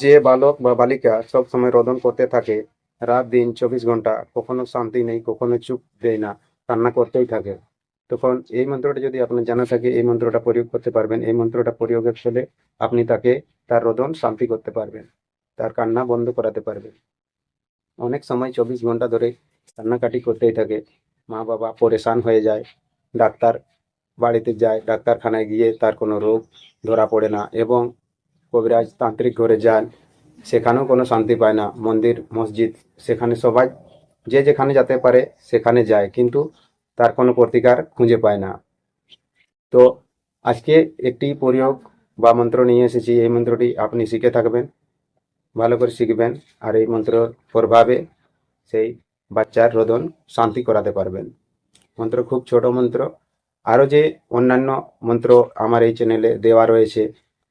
যে বালক বা বালিকা সব সময় রোদন করতে থাকে, রাত দিন 24 ঘন্টা, কখনো শান্তি নেই, কখনো চুপ দেয় না, কান্না করতেই থাকে, তখন এই মন্ত্রটা যদি আপনার জানা থাকে, এই মন্ত্রটা প্রয়োগ করতে পারবেন। এই মন্ত্রটা প্রয়োগের ফলে আপনি তাকে তার রোদন শান্তি করতে পারবেন, তার কান্না বন্ধ করাতে পারবেন। অনেক সময় 24 ঘন্টা ধরে কান্নাকাটি করতেই থাকে, মা বাবা পরেশান হয়ে যায়, ডাক্তার বাড়িতে যায়, ডাক্তারখানায় গিয়ে তার কোনো রোগ ধরা পড়ে না, এবং কবিরাজ তান্ত্রিক ঘরে যান, সেখানেও কোনো শান্তি পায় না। মন্দির মসজিদ, সেখানে সবাই যে যেখানে যেতে পারে সেখানে যায়, কিন্তু তার কোনো প্রতিকার খুঁজে পায় না। তো আজকে একটি প্রয়োগ বা মন্ত্র নিয়ে এসেছি। এই মন্ত্রটি আপনি শিখে থাকবেন, ভালো করে শিখবেন, আর এই মন্ত্রর প্রভাবে সেই বাচ্চার রোদন শান্তি করাতে পারবেন। মন্ত্র খুব ছোট মন্ত্র। আরও যে অন্যান্য মন্ত্র আমার এই চ্যানেলে দেওয়া রয়েছে,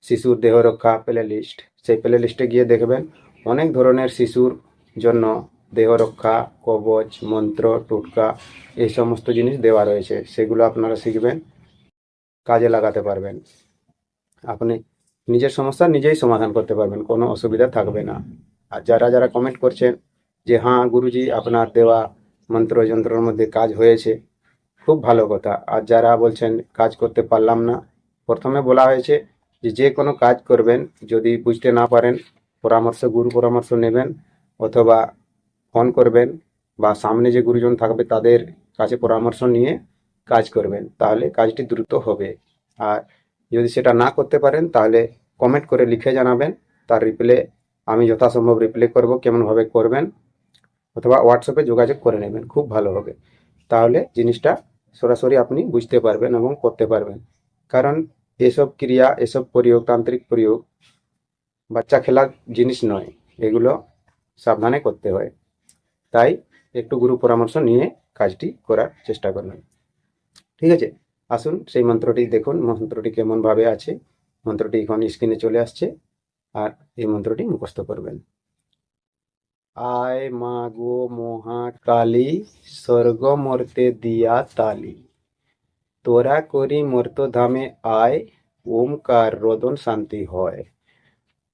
শিশুর দেহ রক্ষা প্লে লিস্ট, সেই প্লে লিস্টে গিয়ে দেখবেন অনেক ধরনের শিশুর জন্য দেহ রক্ষা, কবচ, মন্ত্র, টোটকা, এই সমস্ত জিনিস দেওয়া রয়েছে। সেগুলো আপনারা শিখবেন, কাজে লাগাতে পারবেন। আপনি নিজের সমস্যা নিজেই সমাধান করতে পারবেন, কোনো অসুবিধা থাকবে না। আর যারা যারা কমেন্ট করছেন যে হ্যাঁ গুরুজি আপনার দেওয়া মন্ত্র যন্ত্রের মধ্যে কাজ হয়েছে, খুব ভালো কথা। আর যারা বলছেন কাজ করতে পারলাম না, প্রথমে বলা হয়েছে যে যে কোনো কাজ করবেন, যদি বুঝতে না পারেন পরামর্শ, গুরু পরামর্শ নেবেন, অথবা ফোন করবেন, বা সামনে যে গুরুজন থাকবে তাদের কাছে পরামর্শ নিয়ে কাজ করবেন, তাহলে কাজটি দ্রুত হবে। আর যদি সেটা না করতে পারেন তাহলে কমেন্ট করে লিখে জানাবেন, তার রিপ্লে আমি যথাসম্ভব রিপ্লে করব, কেমনভাবে করবেন, অথবা হোয়াটসঅ্যাপে যোগাযোগ করে নেবেন, খুব ভালো হবে। তাহলে জিনিসটা সরাসরি আপনি বুঝতে পারবেন এবং করতে পারবেন। কারণ এসব ক্রিয়া, এসব প্রয়োগ, তান্ত্রিক প্রয়োগ বাচ্চা খেলার জিনিস নয়, এগুলো সাবধানে করতে হয়। তাই একটু গুরু পরামর্শ নিয়ে কাজটি করার চেষ্টা করবেন। ঠিক আছে, আসুন সেই মন্ত্রটি দেখুন, মন্ত্রটি কেমনভাবে আছে। মন্ত্রটি এখন স্ক্রিনে চলে আসছে, আর এই মন্ত্রটি মুখস্থ করবেন। আয় মা গো মহাকালী, স্বর্গ মর্তে দিয়া তালি, তোরা করি মর্তধামে আয়, ওমকার রোদন শান্তি হয়।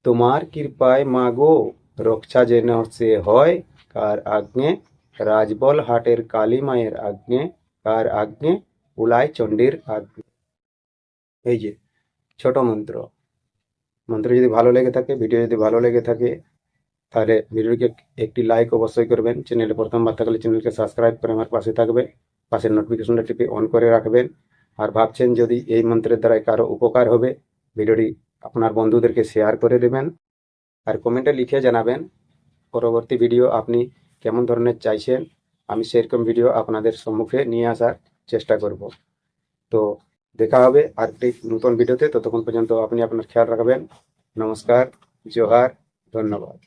তোমার কৃপায় মাগো রক্ষা যেন সে হয়, কার আজ্ঞে রাজবল হাটের কালী মায়ের আজ্ঞে, কার আজ্ঞে উলাই চণ্ডীর আজ্ঞে। এই যে ছোট মন্ত্র। মন্ত্র যদি ভালো লেগে থাকে, ভিডিও যদি ভালো লেগে থাকে, তাহলে ভিডিওকে একটি লাইক অবশ্যই করবেন। চ্যানেলে প্রথমবার থাকলে চ্যানেলকে সাবস্ক্রাইব করে আমার পাশে থাকবে, পাশের নোটিফিকেশনটা টিপে অন করে রাখবেন। আর ভাবছেন যদি এই মন্ত্রের দ্বারা কারো উপকার হবে, ভিডিওটি আপনার বন্ধুদেরকে শেয়ার করে দেবেন, আর কমেন্টে লিখে জানাবেন পরবর্তী ভিডিও আপনি কেমন ধরনের চাইছেন। আমি সেরকম ভিডিও আপনাদের সম্মুখে নিয়ে আসার চেষ্টা করব। তো দেখা হবে আরেকটি নতুন ভিডিওতে। ততক্ষণ পর্যন্ত আপনি আপনার খেয়াল রাখবেন। নমস্কার, জোহার, ধন্যবাদ।